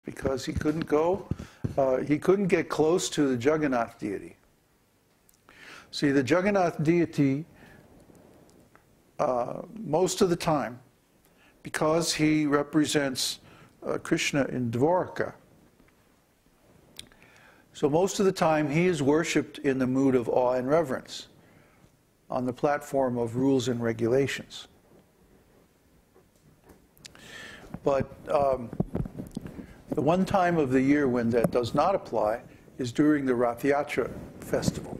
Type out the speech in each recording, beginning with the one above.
because he couldn't go, he couldn't get close to the Jagannath deity. See, the Jagannath deity, most of the time, because he represents Krishna in Dvaraka, so most of the time he is worshipped in the mood of awe and reverence, on the platform of rules and regulations. But the one time of the year when that does not apply is during the Rath Yatra festival.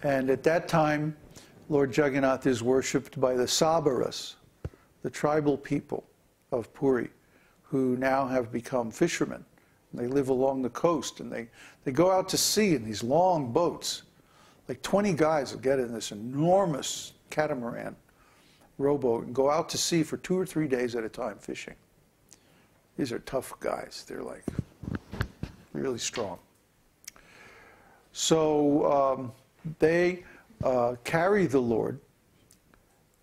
And at that time, Lord Jagannath is worshipped by the Sabaras, the tribal people of Puri, who now have become fishermen. They live along the coast, and they go out to sea in these long boats. Like 20 guys will get in this enormous catamaran rowboat and go out to sea for 2 or 3 days at a time fishing. These are tough guys. They're like really strong. So they carry the Lord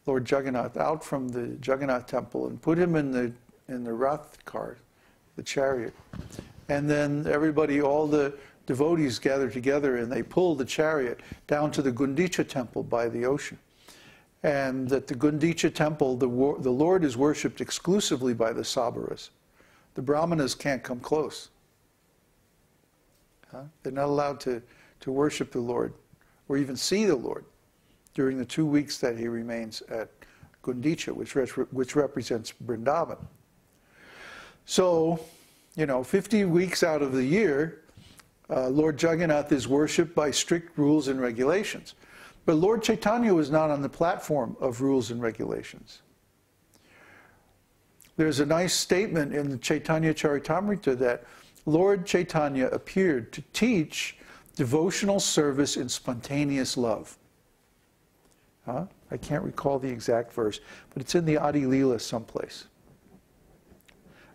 Jagannath, out from the Jagannath temple and put him in the Rath car, the chariot. And then everybody, all the devotees gather together and they pull the chariot down to the Gundicha temple by the ocean. And at the Gundicha temple, the Lord is worshipped exclusively by the Sabaras. The Brahmanas can't come close. They're not allowed to worship the Lord or even see the Lord during the 2 weeks that he remains at Gundicha, which represents Vrindavan. So, 50 weeks out of the year, Lord Jagannath is worshipped by strict rules and regulations. But Lord Chaitanya was not on the platform of rules and regulations. There's a nice statement in the Caitanya-caritāmṛta that Lord Chaitanya appeared to teach devotional service in spontaneous love. I can't recall the exact verse, but it's in the Adi Leela someplace.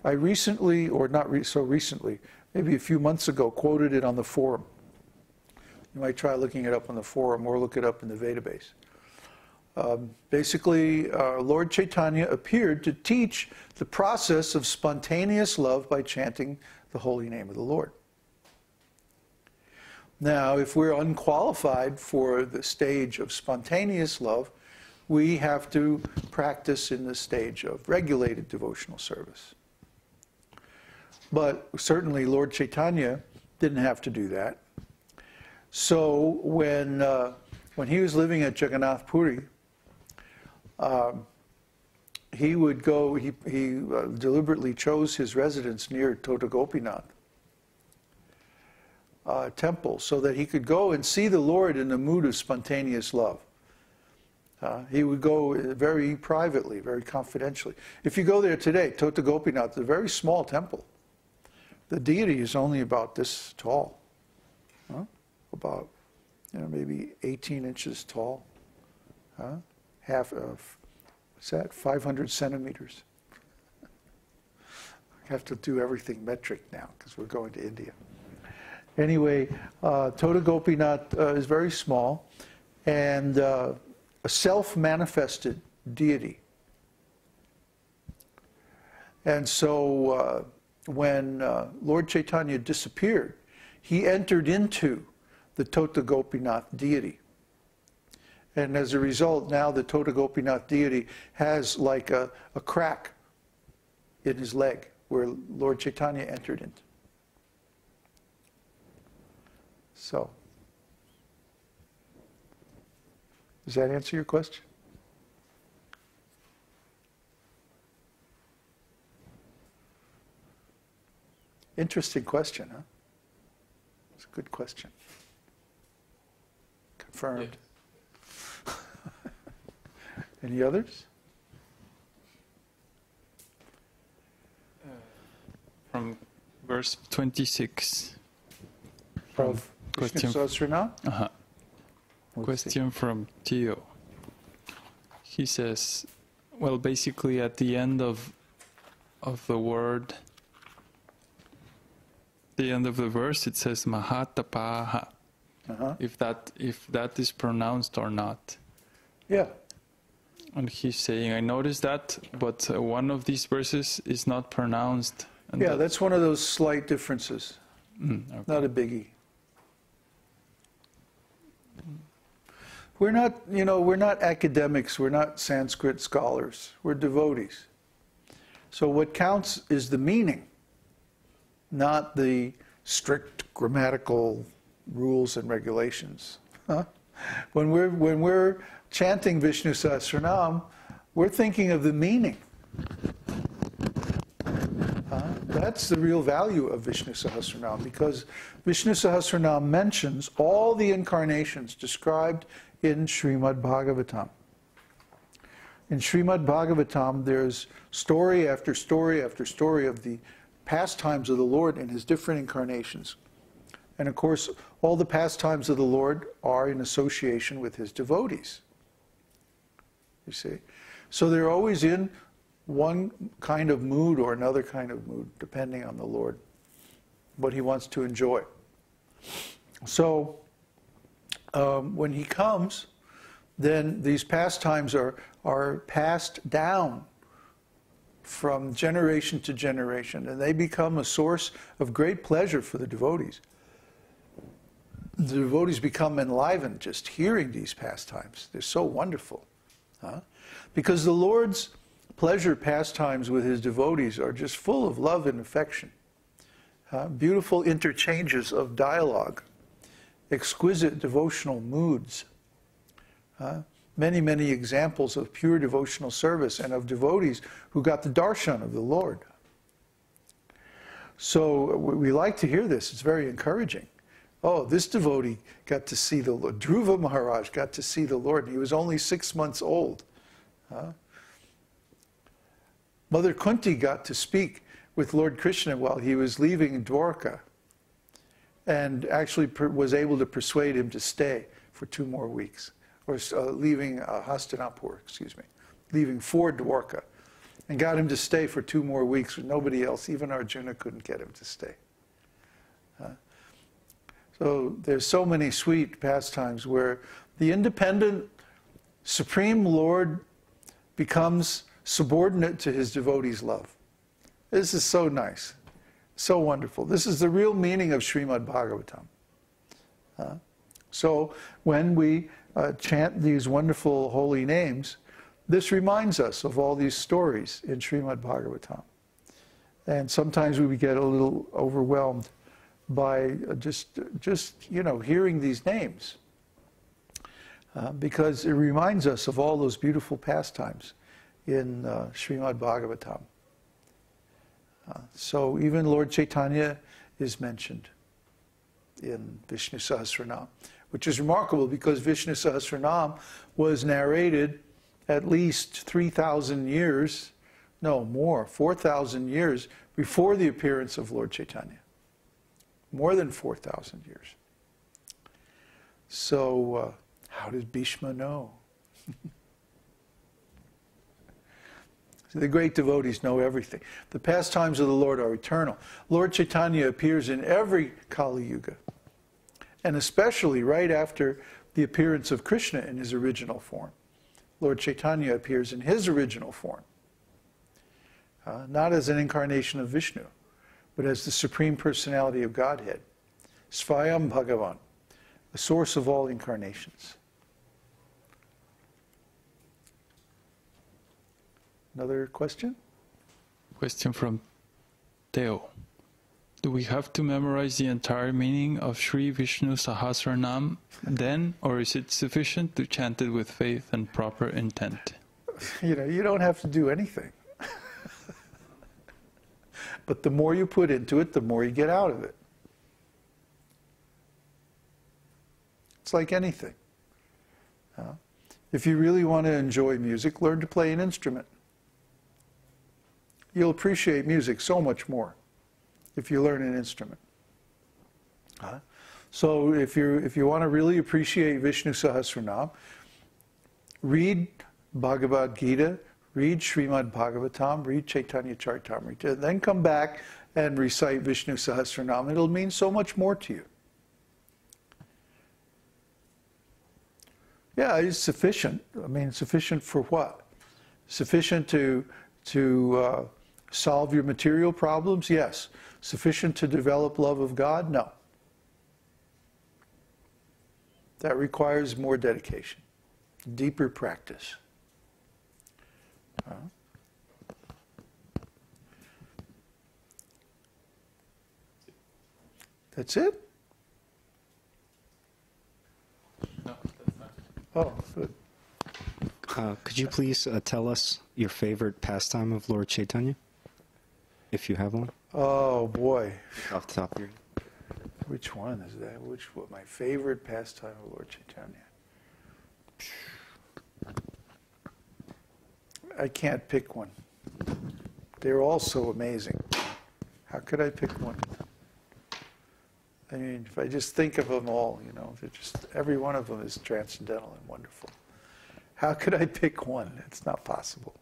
I recently, or not so recently, maybe a few months ago, quoted it on the forum. You might try looking it up on the forum or look it up in the database. Basically, Lord Chaitanya appeared to teach the process of spontaneous love by chanting the holy name of the Lord. Now, if we're unqualified for the stage of spontaneous love, we have to practice in the stage of regulated devotional service. But certainly Lord Chaitanya didn't have to do that. So when he was living at Jagannath Puri, he would go, he deliberately chose his residence near Tota Gopinath temple so that he could go and see the Lord in the mood of spontaneous love. He would go very privately, very confidentially. If you go there today, Tota Gopinath is a very small temple. The deity is only about this tall, about maybe 18 inches tall, half of, what's that, 500 centimeters. I have to do everything metric now because we're going to India. Anyway, Tota Gopinath is very small and a self-manifested deity. And so when Lord Chaitanya disappeared, he entered into the Tota Gopinath deity. And as a result, now the Tota Gopinath deity has like a crack in his leg where Lord Chaitanya entered into. So, does that answer your question? Interesting question, huh? It's a good question. Confirmed. Yeah. Any others? From verse 26. Of Krishna Sahasranam? Question from Tio. He says, well, basically at the end of the word, the end of the verse, it says Mahatapaha. If that is pronounced or not. Yeah. And he's saying, I noticed that, but one of these verses is not pronounced. And Yeah, that's one of those slight differences. Okay. Not a biggie. We're not, we're not academics, we're not Sanskrit scholars, we're devotees. So what counts is the meaning, not the strict grammatical rules and regulations. Huh? When we're chanting Vishnu Sahasranam, we're thinking of the meaning. That's the real value of Vishnu Sahasranam, because Vishnu Sahasranam mentions all the incarnations described in Śrīmad-Bhāgavatam. In Śrīmad-Bhāgavatam, there's story after story after story of the pastimes of the Lord in his different incarnations. And of course, all the pastimes of the Lord are in association with his devotees. You see? So they're always in one kind of mood or another kind of mood, depending on the Lord, what he wants to enjoy. So when he comes, then these pastimes are passed down from generation to generation, and they become a source of great pleasure for the devotees. The devotees become enlivened just hearing these pastimes. They're so wonderful. Because the Lord's pleasure pastimes with his devotees are just full of love and affection. Beautiful interchanges of dialogue, exquisite devotional moods. Many, many examples of pure devotional service and of devotees who got the darshan of the Lord. So we like to hear this. It's very encouraging. Oh, this devotee got to see the Lord. Dhruva Maharaj got to see the Lord, and he was only 6 months old. Mother Kunti got to speak with Lord Krishna while he was leaving Dwarka, and actually was able to persuade him to stay for 2 more weeks, or leaving Hastinapur, leaving for Dwarka, and got him to stay for 2 more weeks. Nobody else, even Arjuna, couldn't get him to stay. So there's so many sweet pastimes where the independent Supreme Lord becomes subordinate to his devotees' love. This is so nice, so wonderful. This is the real meaning of Śrīmad-Bhāgavatam. So when we chant these wonderful holy names, this reminds us of all these stories in Śrīmad-Bhāgavatam. And sometimes we get a little overwhelmed by just hearing these names, because it reminds us of all those beautiful pastimes in Śrīmad-Bhāgavatam. So even Lord Chaitanya is mentioned in Vishnu Sahasranam, which is remarkable because Vishnu Sahasranam was narrated at least 3,000 years, no more, 4,000 years before the appearance of Lord Chaitanya. More than 4,000 years. So how did Bhishma know? The great devotees know everything. The pastimes of the Lord are eternal. Lord Chaitanya appears in every Kali Yuga, and especially right after the appearance of Krishna in his original form. Lord Chaitanya appears in his original form, not as an incarnation of Vishnu, but as the Supreme Personality of Godhead, Svayam Bhagavan, the source of all incarnations. Another question? Question from Theo. Do we have to memorize the entire meaning of Sri Vishnu Sahasranam then, or is it sufficient to chant it with faith and proper intent? You don't have to do anything. But the more you put into it, the more you get out of it. It's like anything. If you really want to enjoy music, learn to play an instrument. You'll appreciate music so much more if you learn an instrument. So if you want to really appreciate Vishnu Sahasranam, read Bhagavad-gītā, read Śrīmad-Bhāgavatam, read Caitanya-caritāmṛta, then come back and recite Vishnu Sahasranam. It'll mean so much more to you. Yeah, it's sufficient. I mean, sufficient for what? Sufficient to Solve your material problems? Yes. Sufficient to develop love of God? No. That requires more dedication, deeper practice. That's it? No, that's not. Oh, good. Could you please tell us your favorite pastime of Lord Chaitanya, if you have one? Oh, boy. Off the top of your head. Which one is that? What my favorite pastime of Lord Chaitanya? I can't pick one. They're all so amazing. How could I pick one? I mean, if I just think of them all, you know, they're just, every one of them is transcendental and wonderful. How could I pick one? It's not possible.